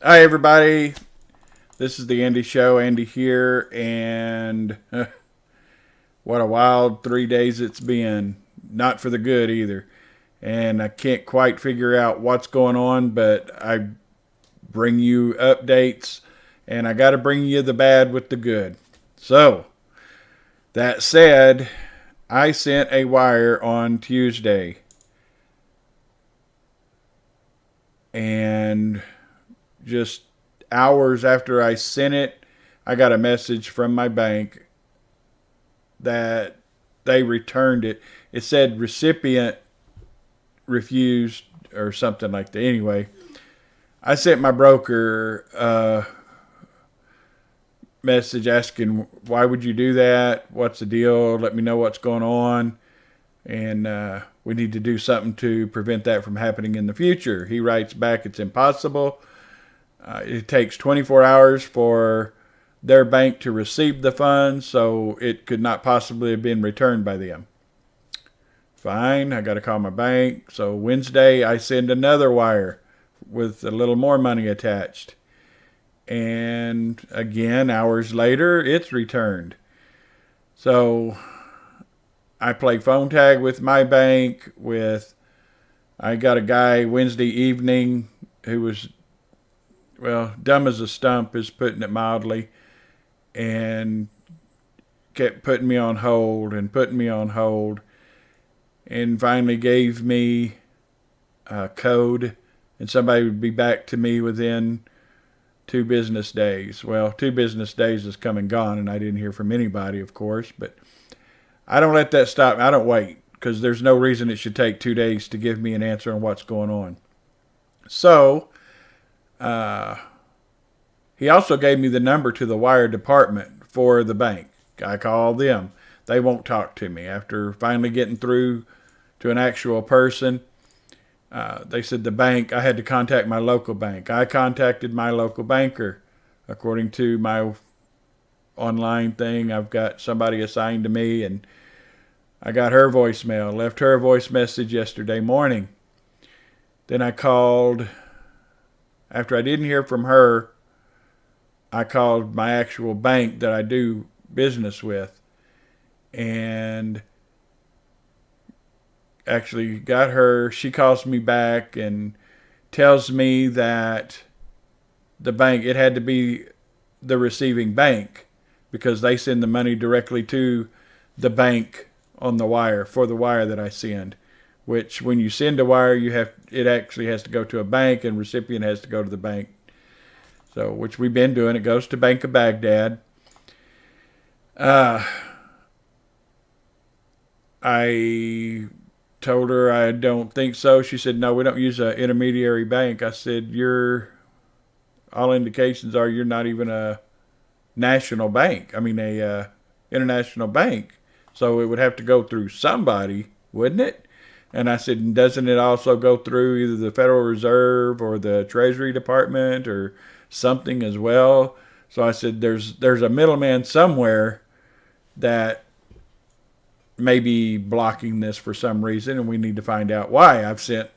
Hi, everybody. This is the Andy Show. Andy here, and what a wild 3 days it's been. Not for the good either. And I can't quite figure out what's going on, but I bring you updates, and I got to bring you the bad with the good. So, that said, I sent a wire on Tuesday, and just hours after I sent it, I got a message from my bank that they returned it. It said recipient refused or something like that. Anyway, I sent my broker a message asking, why would you do that? What's the deal? Let me know what's going on. And we need to do something to prevent that from happening in the future. He writes back, it's impossible. It takes 24 hours for their bank to receive the funds, so it could not possibly have been returned by them. Fine, I got to call my bank. So Wednesday, I send another wire with a little more money attached. And again, hours later, it's returned. So I play phone tag with my bank. I got a guy Wednesday evening who was, well, dumb as a stump is putting it mildly, and kept putting me on hold and putting me on hold, and finally gave me a code, and somebody would be back to me within 2 business days. Well, 2 business days is come and gone, and I didn't hear from anybody, of course, but I don't let that stop me. I don't wait, because there's no reason it should take 2 days to give me an answer on what's going on. So, he also gave me the number to the wire department for the bank. I called them. They won't talk to me. After finally getting through to an actual person, they said the bank, I had to contact my local bank. I contacted my local banker. According to my online thing, I've got somebody assigned to me, and I got her voicemail, left her a voice message yesterday morning. Then I called, after I didn't hear from her, I called my actual bank that I do business with, and actually got her. She calls me back and tells me that the bank, it had to be the receiving bank, because they send the money directly to the bank on the wire, for the wire that I send. Which, when you send a wire, it actually has to go to a bank, and recipient has to go to the bank. So, which we've been doing. It goes to Bank of Baghdad. I told her I don't think so. She said, no, we don't use an intermediary bank. I said, all indications are you're not even a national bank. I mean, a international bank. So it would have to go through somebody, wouldn't it? And I said, doesn't it also go through either the Federal Reserve or the Treasury Department or something as well? So I said, there's a middleman somewhere that may be blocking this for some reason, and we need to find out why. I've sent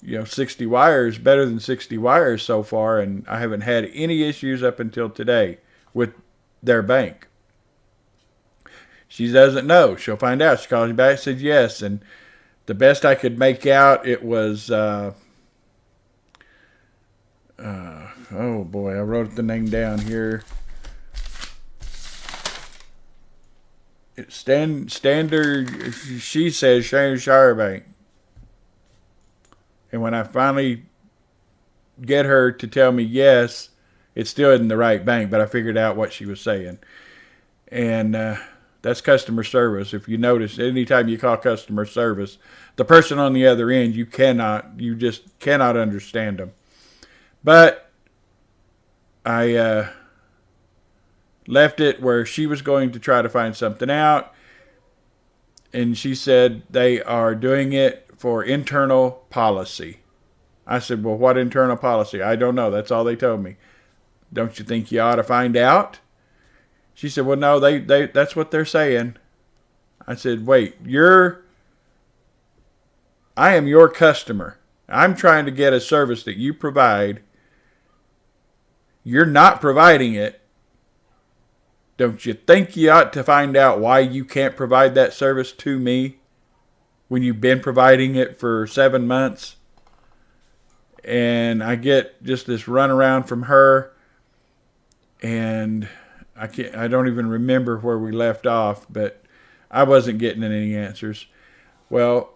60 wires, better than 60 wires so far, and I haven't had any issues up until today with their bank. She doesn't know. She'll find out. She calls me back, said yes, and the best I could make out, it was, oh boy, I wrote the name down here. It's standard, she says, Shire Bank. And when I finally get her to tell me yes, it still isn't the right bank, but I figured out what she was saying. And that's customer service. If you notice, anytime you call customer service, the person on the other end, you just cannot understand them. But I left it where she was going to try to find something out, and she said they are doing it for internal policy. I said, well, what internal policy? I don't know. That's all they told me. Don't you think you ought to find out? She said, well, no, they that's what they're saying. I said, wait, I am your customer. I'm trying to get a service that you provide, you're not providing it. Don't you think you ought to find out why you can't provide that service to me when you've been providing it for 7 months? And I get just this runaround from her, and I don't even remember where we left off, but I wasn't getting any answers. Well,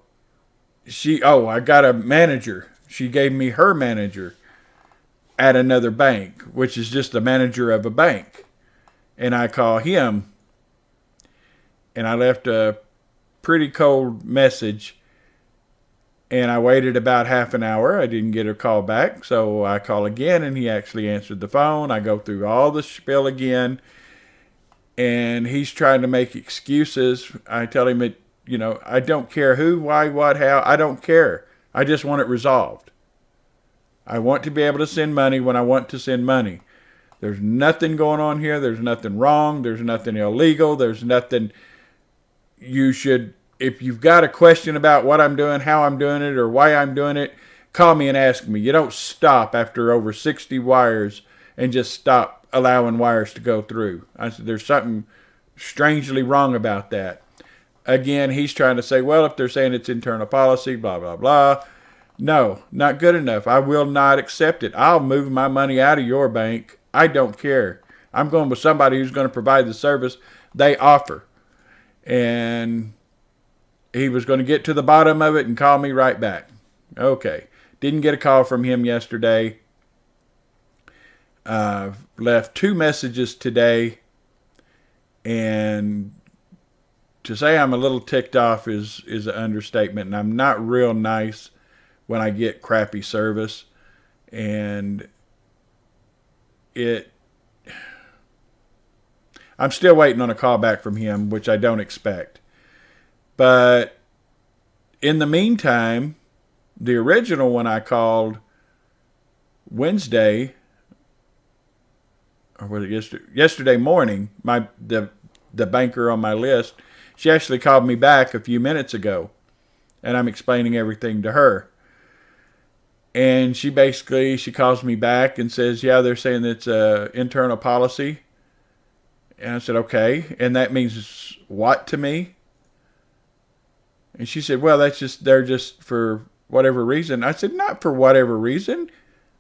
I got a manager. She gave me her manager at another bank, which is just the manager of a bank. And I call him, and I left a pretty cold message, and I waited about half an hour. I didn't get a call back, so I call again, and he actually answered the phone. I go through all the spiel again, and he's trying to make excuses. I tell him I don't care who, why, what, how. I don't care. I just want it resolved. I want to be able to send money when I want to send money. There's nothing going on here. There's nothing wrong. There's nothing illegal. There's nothing you should, if you've got a question about what I'm doing, how I'm doing it, or why I'm doing it, call me and ask me. You don't stop after over 60 wires and just stop allowing wires to go through. I said, there's something strangely wrong about that. Again, he's trying to say, well, if they're saying it's internal policy, blah, blah, blah. No, not good enough. I will not accept it. I'll move my money out of your bank. I don't care. I'm going with somebody who's going to provide the service they offer. And he was going to get to the bottom of it and call me right back. Okay. Didn't get a call from him yesterday. Left 2 messages today. And to say I'm a little ticked off is an understatement. And I'm not real nice when I get crappy service. And I'm still waiting on a call back from him, which I don't expect. But in the meantime, the original one I called Wednesday, or was it yesterday morning, the banker on my list, she actually called me back a few minutes ago, and I'm explaining everything to her. And she calls me back and says, yeah, they're saying it's an internal policy. And I said, okay. And that means what to me? And she said, well, they're just for whatever reason. I said, not for whatever reason.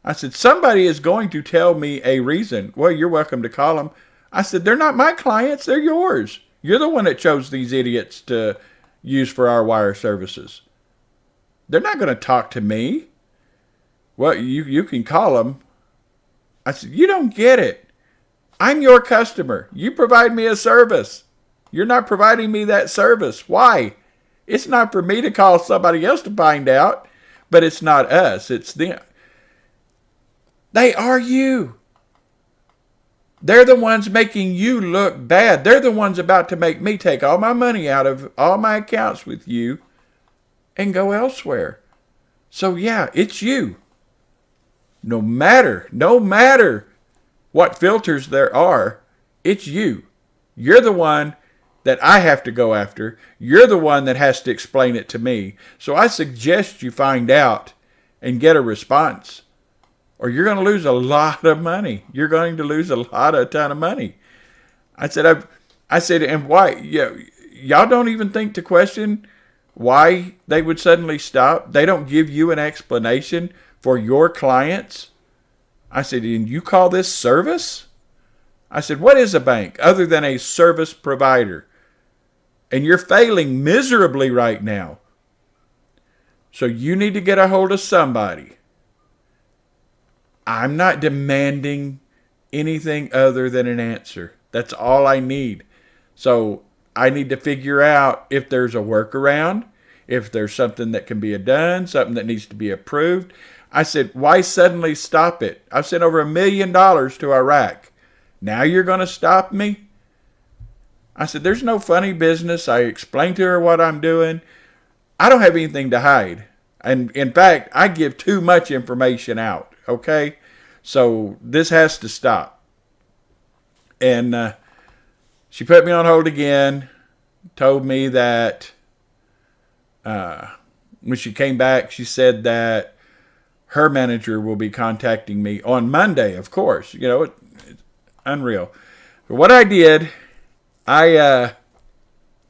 I said, somebody is going to tell me a reason. Well, you're welcome to call them. I said, they're not my clients. They're yours. You're the one that chose these idiots to use for our wire services. They're not going to talk to me. Well, you can call them. I said, you don't get it. I'm your customer. You provide me a service. You're not providing me that service. Why? It's not for me to call somebody else to find out, but it's not us. It's them. They are you. They're the ones making you look bad. They're the ones about to make me take all my money out of all my accounts with you and go elsewhere. So yeah, it's you. No matter what filters there are, it's you. You're the one that I have to go after. You're the one that has to explain it to me. So I suggest you find out and get a response, or you're going to lose a lot of money. You're going to lose a ton of money. I said, and why? Y'all don't even think to question why they would suddenly stop. They don't give you an explanation for your clients. I said, and you call this service? I said, what is a bank other than a service provider? And you're failing miserably right now. So you need to get a hold of somebody. I'm not demanding anything other than an answer. That's all I need. So I need to figure out if there's a workaround, if there's something that can be done, something that needs to be approved. I said, why suddenly stop it? I've sent over $1 million to Iraq. Now you're going to stop me? I said, there's no funny business. I explained to her what I'm doing. I don't have anything to hide. And in fact, I give too much information out. Okay? So this has to stop. And she put me on hold again. Told me that when she came back, she said that her manager will be contacting me on Monday, of course. It's unreal. But what I did, I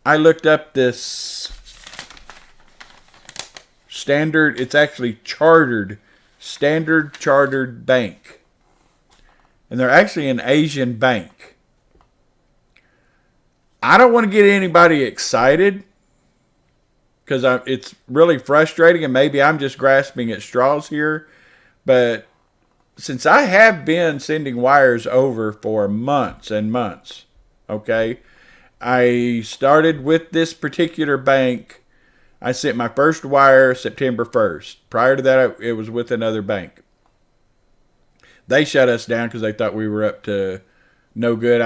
looked up this standard. It's actually Standard Chartered Bank, and they're actually an Asian bank. I don't want to get anybody excited because it's really frustrating, and maybe I'm just grasping at straws here. But since I have been sending wires over for months and months, okay, I started with this particular bank. I sent my first wire September 1st. Prior to that, it was with another bank. They shut us down because they thought we were up to no good.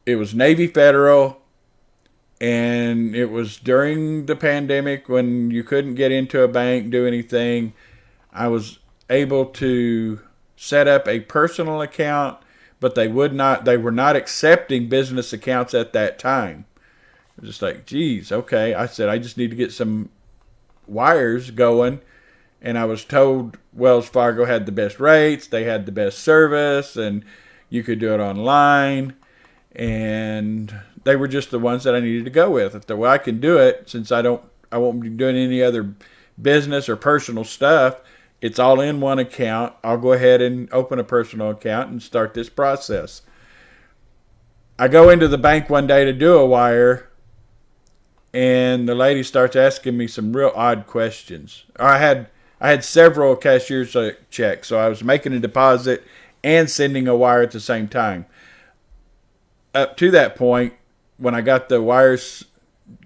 It was Navy Federal, and it was during the pandemic when you couldn't get into a bank, do anything. I was able to set up a personal account, but they were not accepting business accounts at that time. It was just like, geez, okay. I said, I just need to get some wires going. And I was told Wells Fargo had the best rates, they had the best service, and you could do it online. And they were just the ones that I needed to go with. If I can do it, since I won't be doing any other business or personal stuff, it's all in one account. I'll go ahead and open a personal account and start this process. I go into the bank one day to do a wire, and the lady starts asking me some real odd questions. I had several cashier's checks, so I was making a deposit and sending a wire at the same time. Up to that point, when I got the wires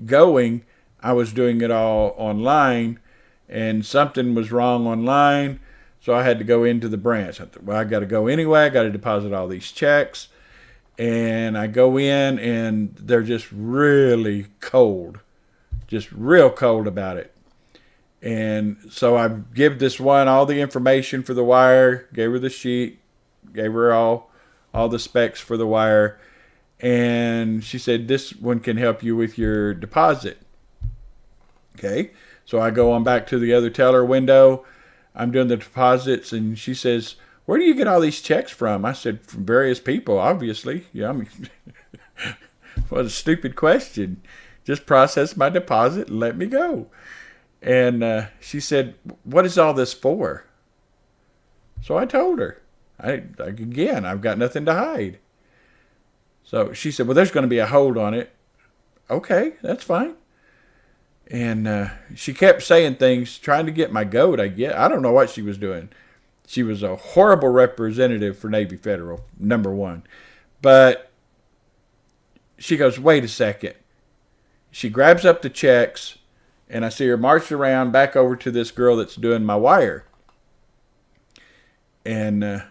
going, I was doing it all online, and something was wrong online, so I had to go into the branch. I thought, well, I got to go anyway. I got to deposit all these checks, and I go in, and they're just really cold, just real cold about it. And so I give this one all the information for the wire, gave her the sheet, gave her all the specs for the wire. And she said, this one can help you with your deposit. Okay. So I go on back to the other teller window. I'm doing the deposits, and she says, where do you get all these checks from? I said, from various people, obviously. Yeah, I mean, what a stupid question. Just process my deposit and let me go. And she said, what is all this for? So I told her. Again, I've got nothing to hide. So she said, well, there's going to be a hold on it. Okay, that's fine. And she kept saying things, trying to get my goat, I don't know what she was doing. She was a horrible representative for Navy Federal, number one. But she goes, wait a second. She grabs up the checks, and I see her march around back over to this girl that's doing my wire. And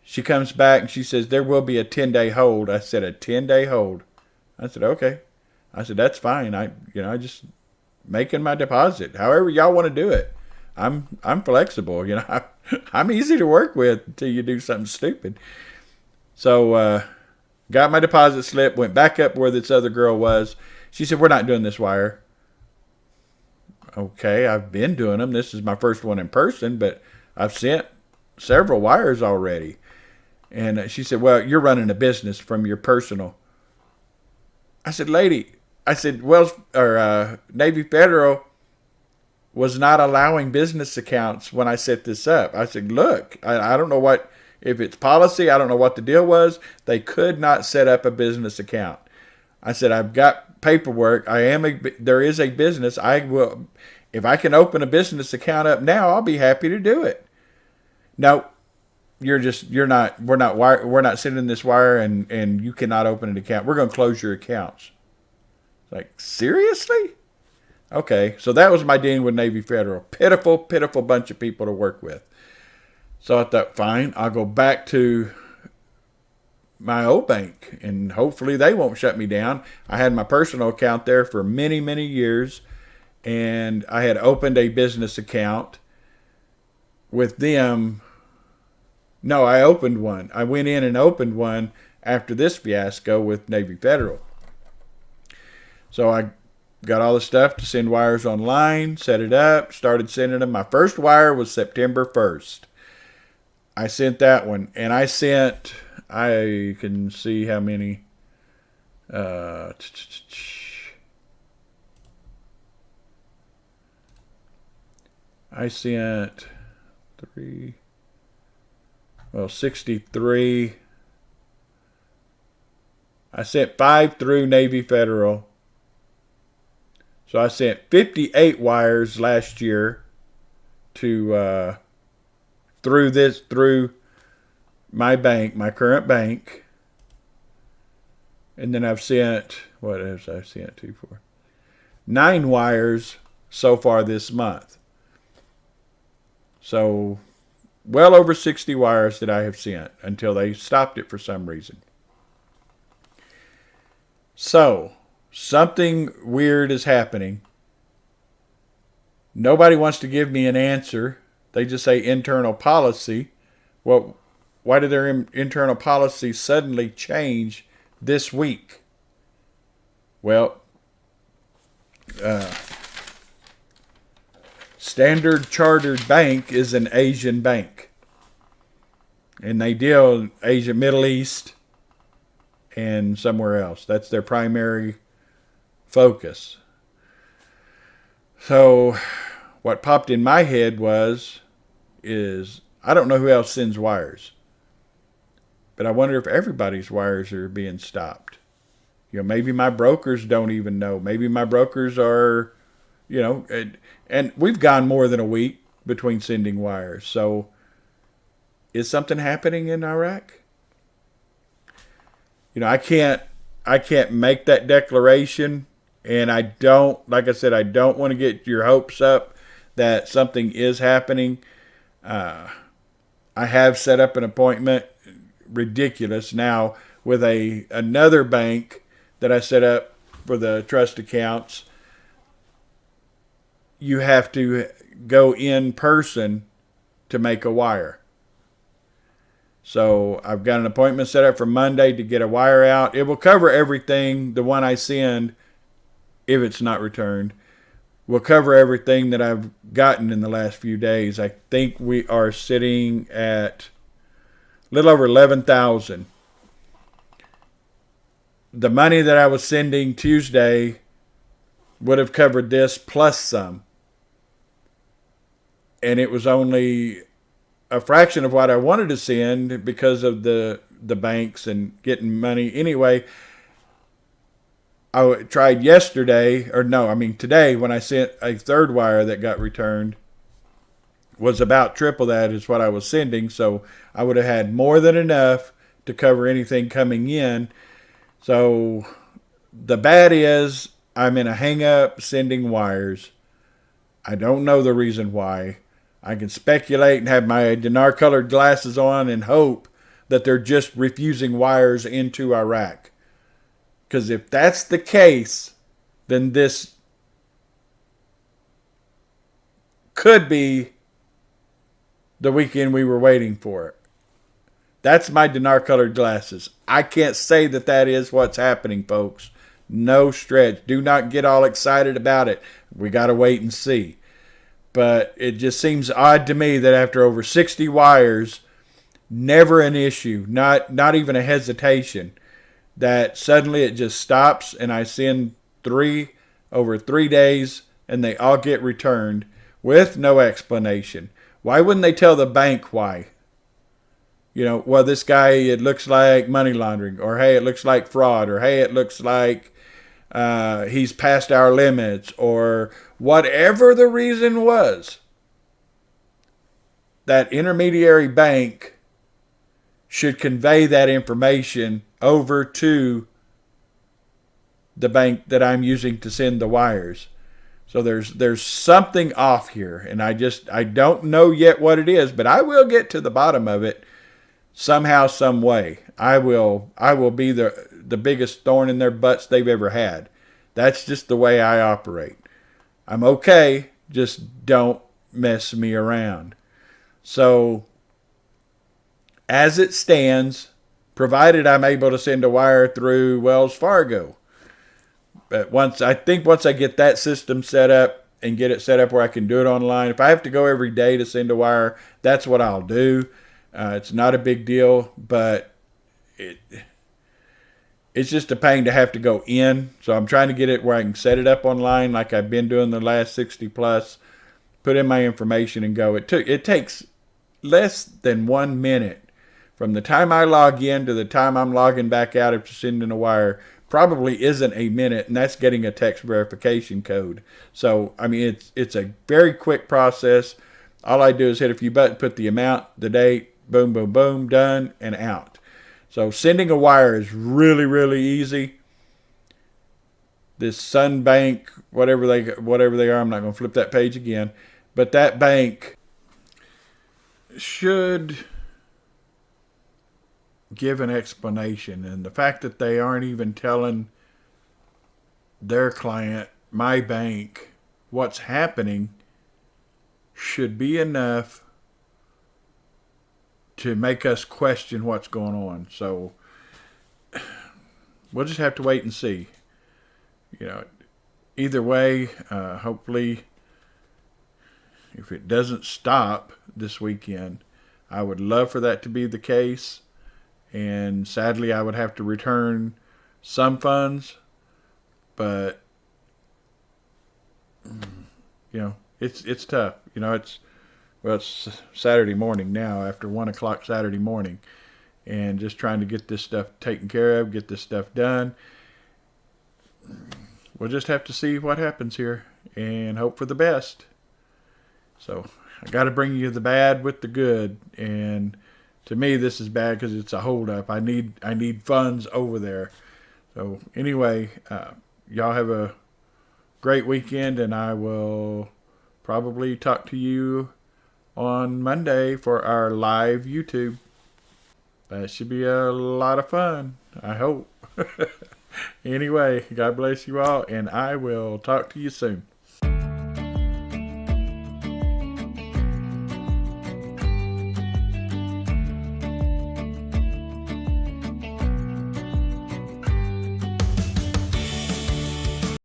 she comes back and she says, there will be a 10-day hold. I said, a 10-day hold? I said, okay. I said, that's fine. I just making my deposit. However y'all want to do it. I'm flexible. I'm easy to work with until you do something stupid. So got my deposit slip, went back up where this other girl was. She said, we're not doing this wire. Okay, I've been doing them. This is my first one in person, but I've sent several wires already. And she said, well, you're running a business from your personal. I said, lady, Navy Federal was not allowing business accounts when I set this up. I said, look, I don't know if it's policy, I don't know what the deal was. They could not set up a business account. I said, I've got paperwork. There is a business. If I can open a business account up now, I'll be happy to do it. No, we're not sending this wire, and you cannot open an account. We're going to close your accounts. It's like, seriously? Okay, so that was my dealing with Navy Federal. Pitiful, pitiful bunch of people to work with. So I thought, fine, I'll go back to my old bank, and hopefully they won't shut me down. I had my personal account there for many, many years, and I had opened a business account with them. No, I opened one. I went in and opened one after this fiasco with Navy Federal. So I got all the stuff to send wires online, set it up, started sending them. My first wire was September 1st. I sent that one, and I can see how many. I sent 63. I sent 5 through Navy Federal. So I sent 58 wires last year to through my bank, my current bank. And then I've sent, what else I sent 2, 4, 9 wires so far this month. So well over 60 wires that I have sent until they stopped it for some reason. So something weird is happening. Nobody wants to give me an answer. They just say internal policy. Well, why did their internal policy suddenly change this week? Well, Standard Chartered Bank is an Asian bank. And they deal in Asia, Middle East, and somewhere else. That's their primary focus. So what popped in my head is I don't know who else sends wires. But I wonder if everybody's wires are being stopped. Maybe my brokers don't even know. Maybe my brokers are, and we've gone more than a week between sending wires. So is something happening in Iraq? I can't make that declaration, and I don't, like I said, I don't want to get your hopes up that something is happening. I have set up an appointment, ridiculous now, with another bank that I set up for the trust accounts. You have to go in person to make a wire. So I've got an appointment set up for Monday to get a wire out. It will cover everything. The one I send, if it's not returned, will cover everything that I've gotten in the last few days. I think we are sitting at a little over 11,000. The money that I was sending Tuesday would have covered this plus some. And it was only a fraction of what I wanted to send because of the banks and getting money. Anyway, I tried today when I sent a third wire that got returned, was about triple that is what I was sending. So I would have had more than enough to cover anything coming in. So the bad is I'm in a hang up sending wires. I don't know the reason why. I can speculate and have my dinar colored glasses on and hope that they're just refusing wires into Iraq. Because if that's the case, then this could be the weekend we were waiting for. That's my dinar colored glasses. I can't say that is what's happening, folks. No stretch. Do not get all excited about it. We got to wait and see. But it just seems odd to me that after over 60 wires, never an issue, not even a hesitation, that suddenly it just stops and I send 3 over 3 days and they all get returned with no explanation. Why wouldn't they tell the bank why? Well, this guy, it looks like money laundering, or hey, it looks like fraud, or hey, it looks like he's past our limits, or whatever the reason was. That intermediary bank should convey that information over to the bank that I'm using to send the wires. So there's something off here, and I don't know yet what it is, but I will get to the bottom of it somehow, some way. I will be the biggest thorn in their butts they've ever had. That's just the way I operate. I'm okay, just don't mess me around. So as it stands, provided I'm able to send a wire through Wells Fargo, But once I get that system set up and get it set up where I can do it online, if I have to go every day to send a wire, that's what I'll do. It's not a big deal, but it's just a pain to have to go in. So I'm trying to get it where I can set it up online like I've been doing the last 60 plus, put in my information and go. It takes less than 1 minute from the time I log in to the time I'm logging back out after sending a wire. Probably isn't a minute, and that's getting a text verification code. So I mean, it's a very quick process. All I do is hit a few buttons, put the amount, the date, boom, boom, boom, done, and out. So sending a wire is really, really easy. This Sunbank, whatever they are, I'm not going to flip that page again, but that bank should give an explanation, and the fact that they aren't even telling their client, my bank, what's happening should be enough to make us question what's going on. So we'll just have to wait and see. Either way, hopefully, if it doesn't stop this weekend, I would love for that to be the case. And sadly, I would have to return some funds, but it's tough. It's Saturday morning now, after 1 o'clock Saturday morning, and just trying to get this stuff taken care of, get this stuff done. We'll just have to see what happens here and hope for the best. So I got to bring you the bad with the good, and to me, this is bad because it's a holdup. I need funds over there. So anyway, y'all have a great weekend, and I will probably talk to you on Monday for our live YouTube. That should be a lot of fun, I hope. Anyway, God bless you all, and I will talk to you soon.